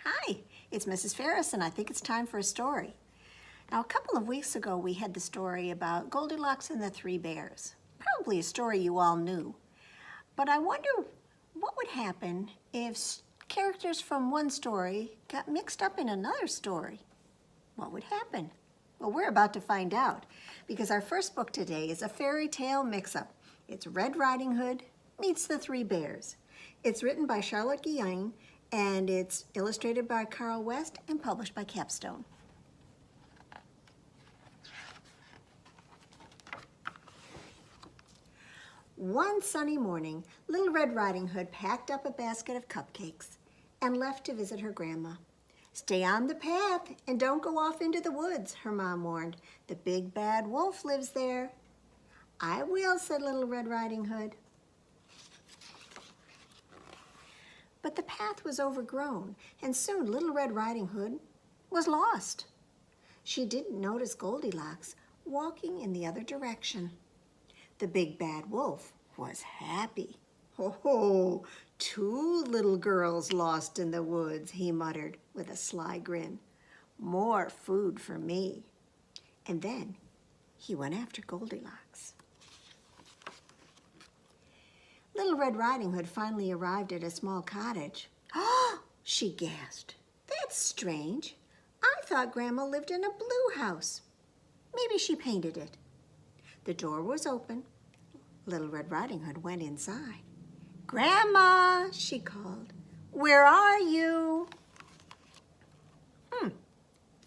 Hi, it's Mrs. Ferris, and I think it's time for a story. Now, a couple of weeks ago, we had the story about Goldilocks and the Three Bears. Probably a story you all knew. But I wonder what would happen if characters from one story got mixed up in another story. What would happen? Well, we're about to find out, because our first book today is a fairy tale mix-up. It's Red Riding Hood meets the Three Bears. It's written by Charlotte Guillain, and it's illustrated by Carl West and published by Capstone. One sunny morning, Little Red Riding Hood packed up a basket of cupcakes and left to visit her grandma. "Stay on the path and don't go off into the woods," her mom warned. "The big bad wolf lives there." "I will," said Little Red Riding Hood. But the path was overgrown, and soon Little Red Riding Hood was lost. She didn't notice Goldilocks walking in the other direction. The big bad wolf was happy. "Oh, two little girls lost in the woods," he muttered with a sly grin. "More food for me." And then he went after Goldilocks. Little Red Riding Hood finally arrived at a small cottage. "Oh," she gasped. "That's strange. I thought Grandma lived in a blue house. Maybe she painted it." The door was open. Little Red Riding Hood went inside. "Grandma," she called, "where are you?"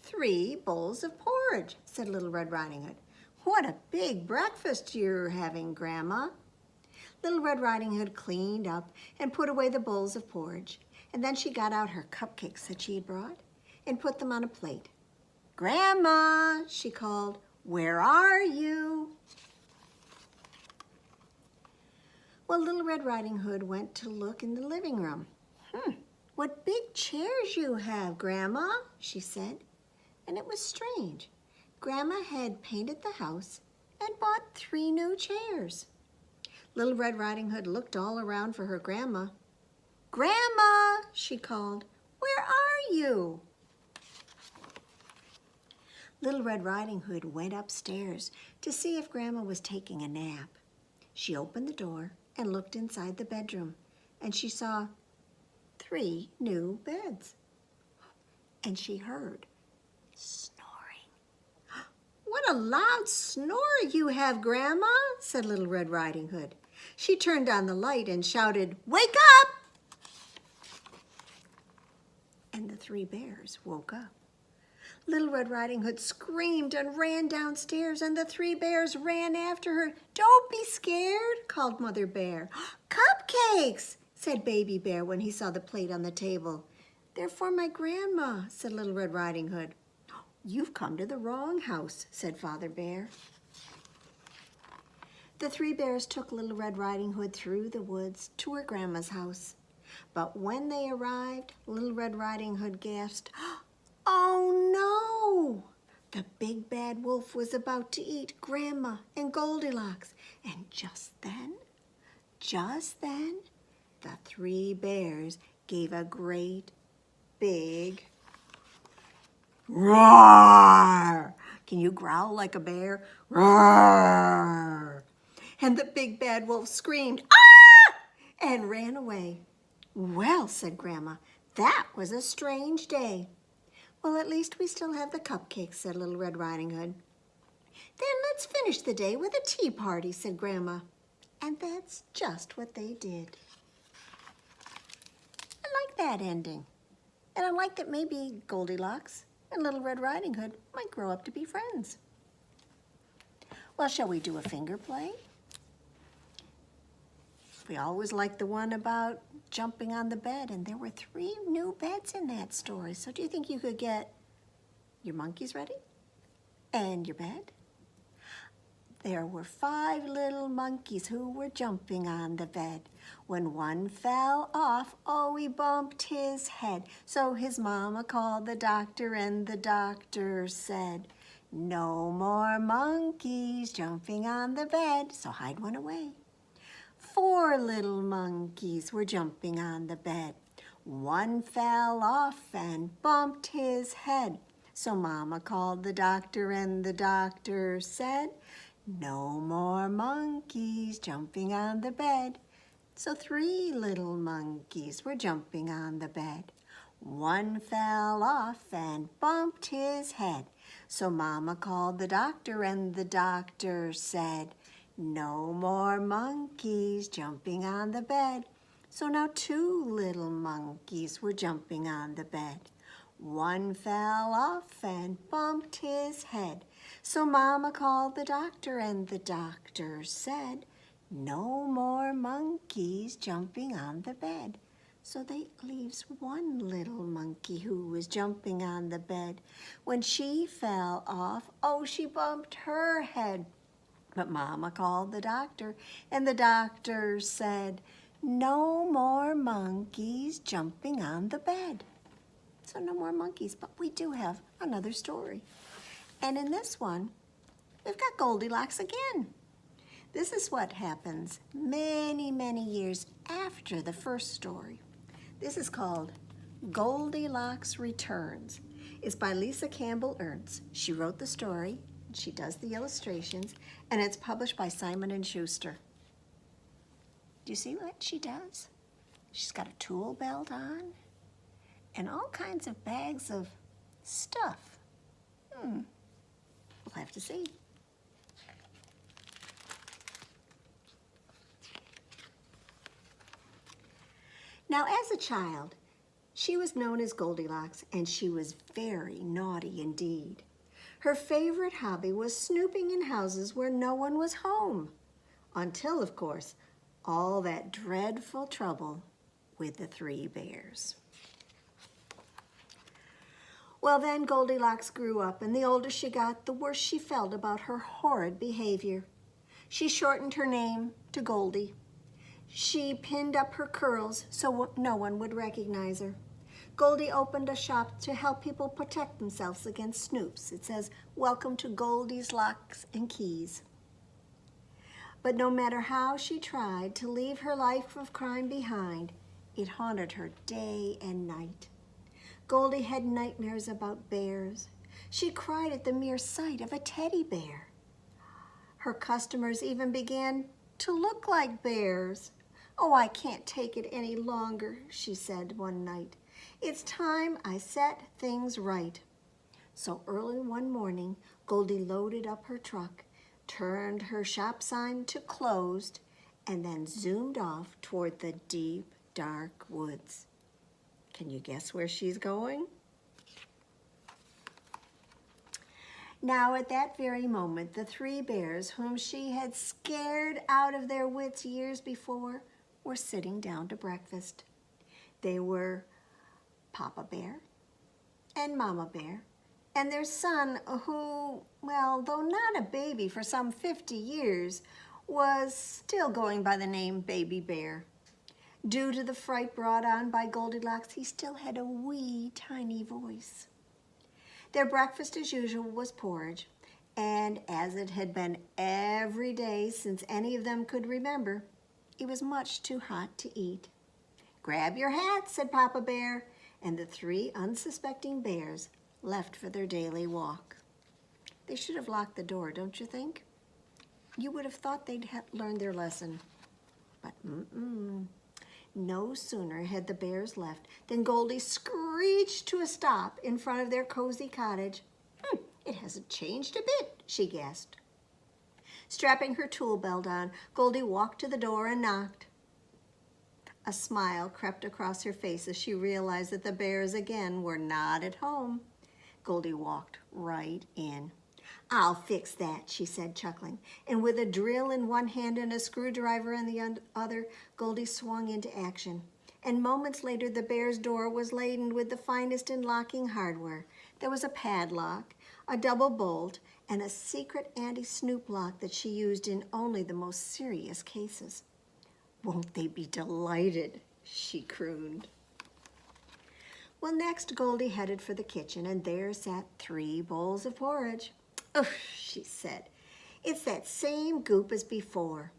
"3 bowls of porridge," said Little Red Riding Hood. "What a big breakfast you're having, Grandma." Little Red Riding Hood cleaned up and put away the bowls of porridge, and then she got out her cupcakes that she had brought and put them on a plate. "Grandma," she called, "where are you?" Well, Little Red Riding Hood went to look in the living room. "What big chairs you have, Grandma," she said. And it was strange. Grandma had painted the house and bought 3 new chairs. Little Red Riding Hood looked all around for her grandma. "Grandma," she called, "where are you?" Little Red Riding Hood went upstairs to see if Grandma was taking a nap. She opened the door and looked inside the bedroom, and she saw 3 new beds. And she heard snoring. "What a loud snore you have, Grandma," said Little Red Riding Hood. She turned on the light and shouted, "Wake up!" And the 3 bears woke up. Little Red Riding Hood screamed and ran downstairs, and the 3 bears ran after her. "Don't be scared," called Mother Bear. "Cupcakes," said Baby Bear when he saw the plate on the table. "They're for my grandma," said Little Red Riding Hood. "You've come to the wrong house," said Father Bear. The 3 bears took Little Red Riding Hood through the woods to her grandma's house. But when they arrived, Little Red Riding Hood gasped, "Oh no!" The big bad wolf was about to eat Grandma and Goldilocks. And just then, the 3 bears gave a great big roar. Can you growl like a bear? Roar! And the big bad wolf screamed, "Ah!" and ran away. "Well," said Grandma, "that was a strange day." "Well, at least we still have the cupcakes," said Little Red Riding Hood. "Then let's finish the day with a tea party," said Grandma. And that's just what they did. I like that ending. And I like that maybe Goldilocks and Little Red Riding Hood might grow up to be friends. Well, shall we do a finger play? We always liked the one about jumping on the bed, and there were 3 new beds in that story. So do you think you could get your monkeys ready and your bed? There were 5 little monkeys who were jumping on the bed. When one fell off, oh, he bumped his head. So his mama called the doctor, and the doctor said, "No more monkeys jumping on the bed." So hide one away. 4 little monkeys were jumping on the bed. One fell off and bumped his head. So Mama called the doctor and the doctor said, no more monkeys jumping on the bed. So 3 little monkeys were jumping on the bed. One fell off and bumped his head. So Mama called the doctor and the doctor said, no more monkeys jumping on the bed. So now 2 little monkeys were jumping on the bed. One fell off and bumped his head. So Mama called the doctor and the doctor said, no more monkeys jumping on the bed. So that leaves 1 little monkey who was jumping on the bed. When she fell off, oh, she bumped her head. But Mama called the doctor, and the doctor said, no more monkeys jumping on the bed. So no more monkeys, but we do have another story. And in this one, we've got Goldilocks again. This is what happens many, many years after the first story. This is called Goldilocks Returns. It's by Lisa Campbell Ernst. She wrote the story, she does the illustrations, and it's published by Simon & Schuster. Do you see what she does? She's got a tool belt on and all kinds of bags of stuff. We'll have to see. Now, as a child, she was known as Goldilocks, and she was very naughty indeed. Her favorite hobby was snooping in houses where no one was home, until, of course, all that dreadful trouble with the 3 bears. Well, then Goldilocks grew up, and the older she got, the worse she felt about her horrid behavior. She shortened her name to Goldie. She pinned up her curls so no one would recognize her. Goldie opened a shop to help people protect themselves against snoops. It says, welcome to Goldie's Locks and Keys. But no matter how she tried to leave her life of crime behind, it haunted her day and night. Goldie had nightmares about bears. She cried at the mere sight of a teddy bear. Her customers even began to look like bears. Oh, I can't take it any longer, she said one night. It's time I set things right. So early one morning, Goldie loaded up her truck, turned her shop sign to closed, and then zoomed off toward the deep, dark woods. Can you guess where she's going? Now, at that very moment, the 3 bears whom she had scared out of their wits years before were sitting down to breakfast. They were Papa Bear and Mama Bear and their son who, well, though not a baby for some 50 years, was still going by the name Baby Bear. Due to the fright brought on by Goldilocks, he still had a wee tiny voice. Their breakfast, as usual, was porridge, and as it had been every day since any of them could remember, it was much too hot to eat. Grab your hats, said Papa Bear, and the 3 unsuspecting bears left for their daily walk. They should have locked the door, don't you think? You would have thought they'd learned their lesson. But no sooner had the bears left than Goldie screeched to a stop in front of their cozy cottage. It hasn't changed a bit, she guessed. Strapping her tool belt on, Goldie walked to the door and knocked. A smile crept across her face as she realized that the bears again were not at home. Goldie walked right in. I'll fix that, she said, chuckling. And with a drill in one hand and a screwdriver in the other, Goldie swung into action. And moments later, the bear's door was laden with the finest in locking hardware. There was a padlock, a double bolt, and a secret anti-snoop lock that she used in only the most serious cases. Won't they be delighted, she crooned. Well, next Goldie headed for the kitchen, and there sat 3 bowls of porridge. Oh, she said, it's that same goop as before.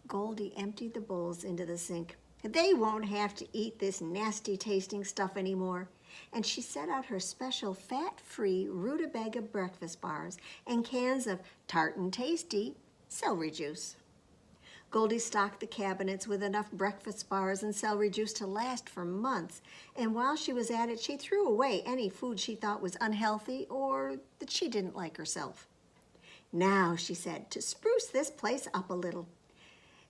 Goldie emptied the bowls into the sink. They won't have to eat this nasty tasting stuff anymore. And she set out her special fat-free rutabaga breakfast bars and cans of tart and tasty celery juice. Goldie stocked the cabinets with enough breakfast bars and celery juice to last for months. And while she was at it, she threw away any food she thought was unhealthy or that she didn't like herself. Now, she said, to spruce this place up a little.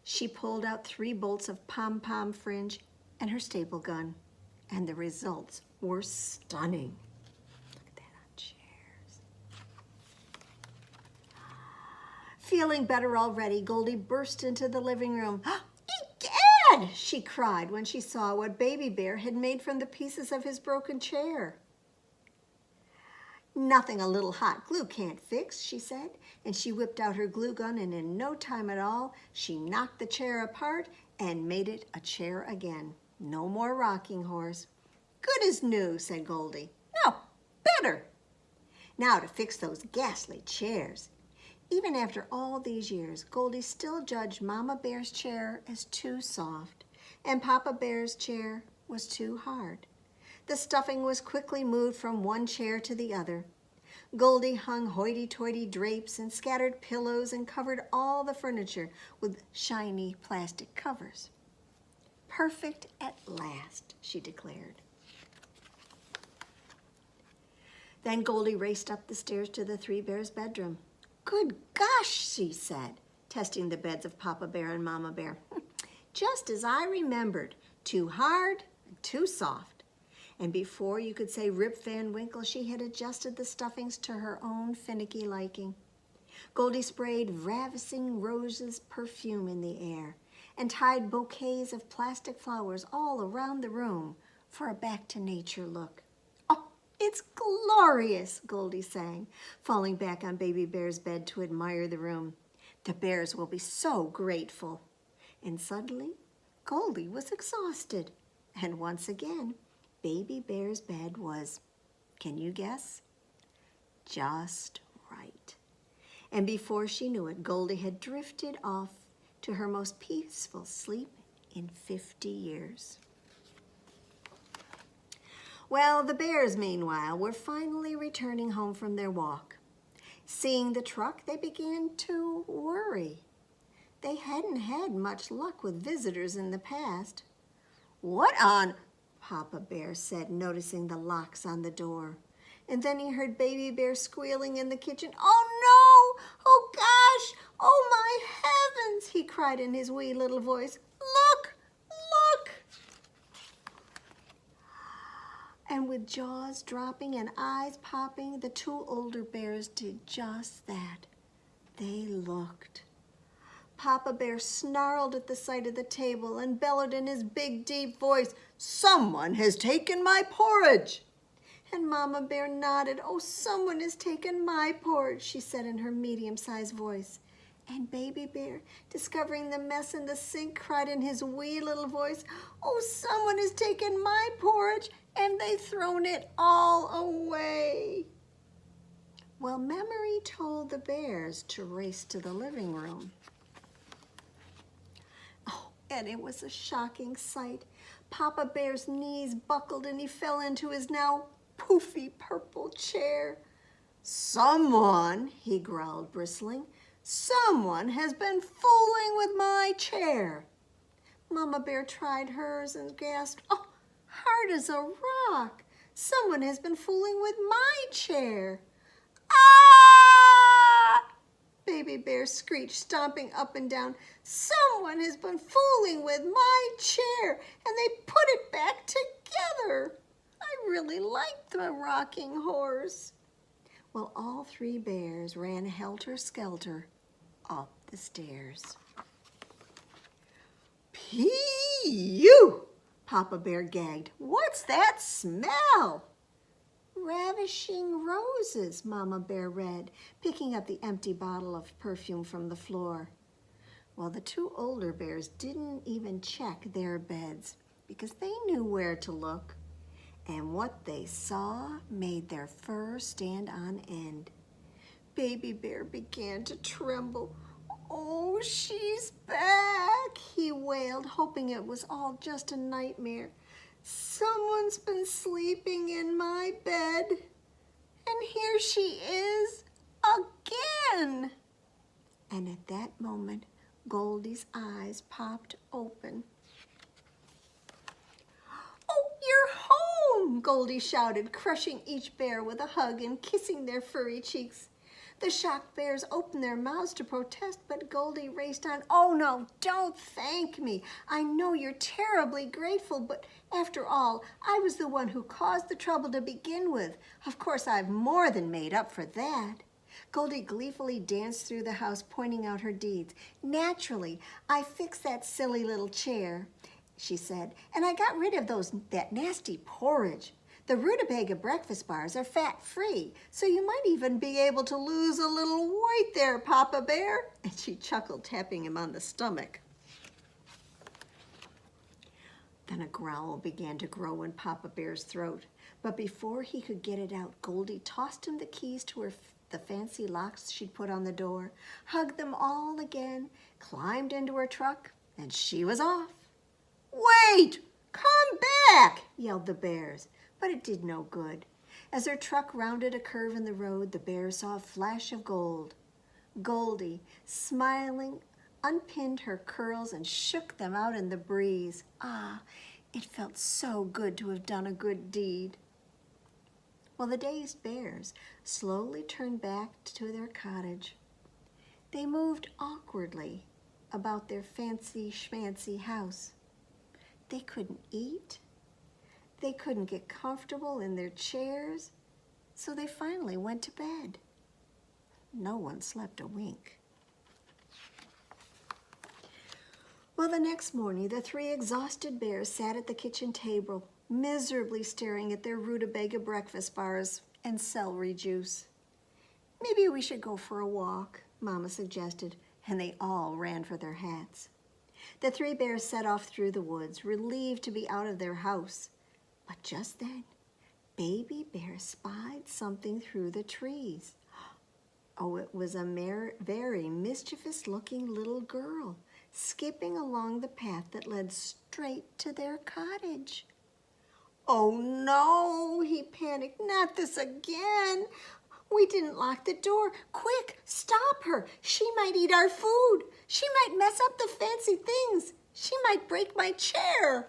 She pulled out 3 bolts of pom-pom fringe and her staple gun, and the results were stunning. Look at that on chairs. Feeling better already, Goldie burst into the living room. "Egad!" she cried when she saw what Baby Bear had made from the pieces of his broken chair. "Nothing a little hot glue can't fix," she said, and she whipped out her glue gun, and in no time at all, she knocked the chair apart and made it a chair again. No more rocking horse. "Good as new," said Goldie. "No, better. Now to fix those ghastly chairs." Even after all these years, Goldie still judged Mama Bear's chair as too soft, and Papa Bear's chair was too hard. The stuffing was quickly moved from one chair to the other. Goldie hung hoity-toity drapes and scattered pillows and covered all the furniture with shiny plastic covers. "Perfect at last," she declared. Then Goldie raced up the stairs to the 3 Bears' bedroom. "Good gosh," she said, testing the beds of Papa Bear and Mama Bear. "Just as I remembered, too hard and too soft." And before you could say Rip Van Winkle, she had adjusted the stuffings to her own finicky liking. Goldie sprayed ravishing roses perfume in the air and tied bouquets of plastic flowers all around the room for a back-to-nature look. "Oh, it's glorious," Goldie sang, falling back on Baby Bear's bed to admire the room. "The bears will be so grateful." And suddenly, Goldie was exhausted. And once again, Baby Bear's bed was, can you guess? Just right. And before she knew it, Goldie had drifted off to her most peaceful sleep in 50 years. Well, the bears, meanwhile, were finally returning home from their walk. Seeing the truck, they began to worry. They hadn't had much luck with visitors in the past. "What on?" Papa Bear said, noticing the locks on the door. And then he heard Baby Bear squealing in the kitchen. "Oh no! Oh gosh! Oh my heavens!" he cried in his wee little voice. "Look! Look!" And with jaws dropping and eyes popping, the 2 older bears did just that. They looked. Papa Bear snarled at the sight of the table and bellowed in his big, deep voice, "Someone has taken my porridge!" And Mama Bear nodded. "Oh, someone has taken my porridge," she said in her medium-sized voice. And Baby Bear, discovering the mess in the sink, cried in his wee little voice, "Oh, someone has taken my porridge, and they've thrown it all away." Well, memory told the bears to race to the living room. And it was a shocking sight. Papa Bear's knees buckled and he fell into his now poofy purple chair. "Someone," he growled, bristling, "someone has been fooling with my chair." Mama Bear tried hers and gasped, "Oh, hard as a rock. Someone has been fooling with my chair." "Ah!" Baby Bear screeched, stomping up and down. "Someone has been fooling with my chair, and they put it back together. I really like the rocking horse." Well, all 3 bears ran helter-skelter up the stairs. "Phew!" Papa Bear gagged. "What's that smell?" "Ravishing roses," Mama Bear read, picking up the empty bottle of perfume from the floor. Well, the 2 older bears didn't even check their beds because they knew where to look. And what they saw made their fur stand on end. Baby Bear began to tremble. "Oh, she's back," he wailed, hoping it was all just a nightmare. Someone's been sleeping in my bed, and here she is again. And at that moment, Goldie's eyes popped open. "Oh, you're home!" Goldie shouted, crushing each bear with a hug and kissing their furry cheeks. The shocked bears opened their mouths to protest, but Goldie raced on. "Oh no, don't thank me. I know you're terribly grateful, but after all, I was the one who caused the trouble to begin with. Of course, I've more than made up for that." Goldie gleefully danced through the house, pointing out her deeds. "Naturally, I fixed that silly little chair," she said, "and I got rid of that nasty porridge. The rutabaga breakfast bars are fat-free, so you might even be able to lose a little weight there, Papa Bear." And she chuckled, tapping him on the stomach. Then a growl began to grow in Papa Bear's throat. But before he could get it out, Goldie tossed him the keys to the fancy locks she'd put on the door, hugged them all again, climbed into her truck, and she was off. "Wait! Come back!" yelled the bears. But it did no good. As her truck rounded a curve in the road, the bears saw a flash of gold. Goldie, smiling, unpinned her curls and shook them out in the breeze. Ah, it felt so good to have done a good deed. Well, the dazed bears slowly turned back to their cottage. They moved awkwardly about their fancy-schmancy house. They couldn't eat. They couldn't get comfortable in their chairs, so they finally went to bed. No one slept a wink. Well, the next morning, the three exhausted bears sat at the kitchen table, miserably staring at their rutabaga breakfast bars and celery juice. "Maybe we should go for a walk," Mama suggested, and they all ran for their hats. The three bears set off through the woods, relieved to be out of their house. But just then, Baby Bear spied something through the trees. Oh, it was a very mischievous-looking little girl skipping along the path that led straight to their cottage. "Oh no," he panicked, "not this again. We didn't lock the door. Quick, stop her. She might eat our food. She might mess up the fancy things. She might break my chair."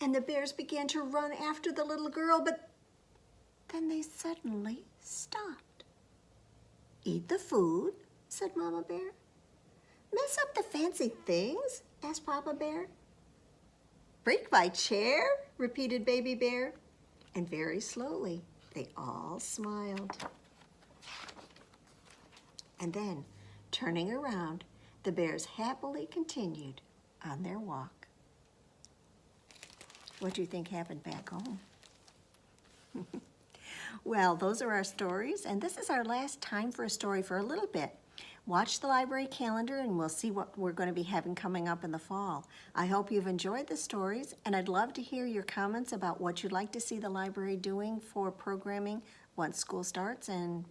And the bears began to run after the little girl, but then they suddenly stopped. "Eat the food," said Mama Bear. "Mess up the fancy things?" asked Papa Bear. "Break my chair?" repeated Baby Bear. And very slowly, they all smiled. And then, turning around, the bears happily continued on their walk. What do you think happened back home? Well, those are our stories, and this is our last time for a story for a little bit. Watch the library calendar and we'll see what we're going to be having coming up in the fall. I hope you've enjoyed the stories, and I'd love to hear your comments about what you'd like to see the library doing for programming once school starts and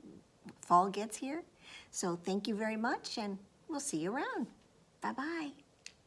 fall gets here. So thank you very much, and we'll see you around. Bye-bye.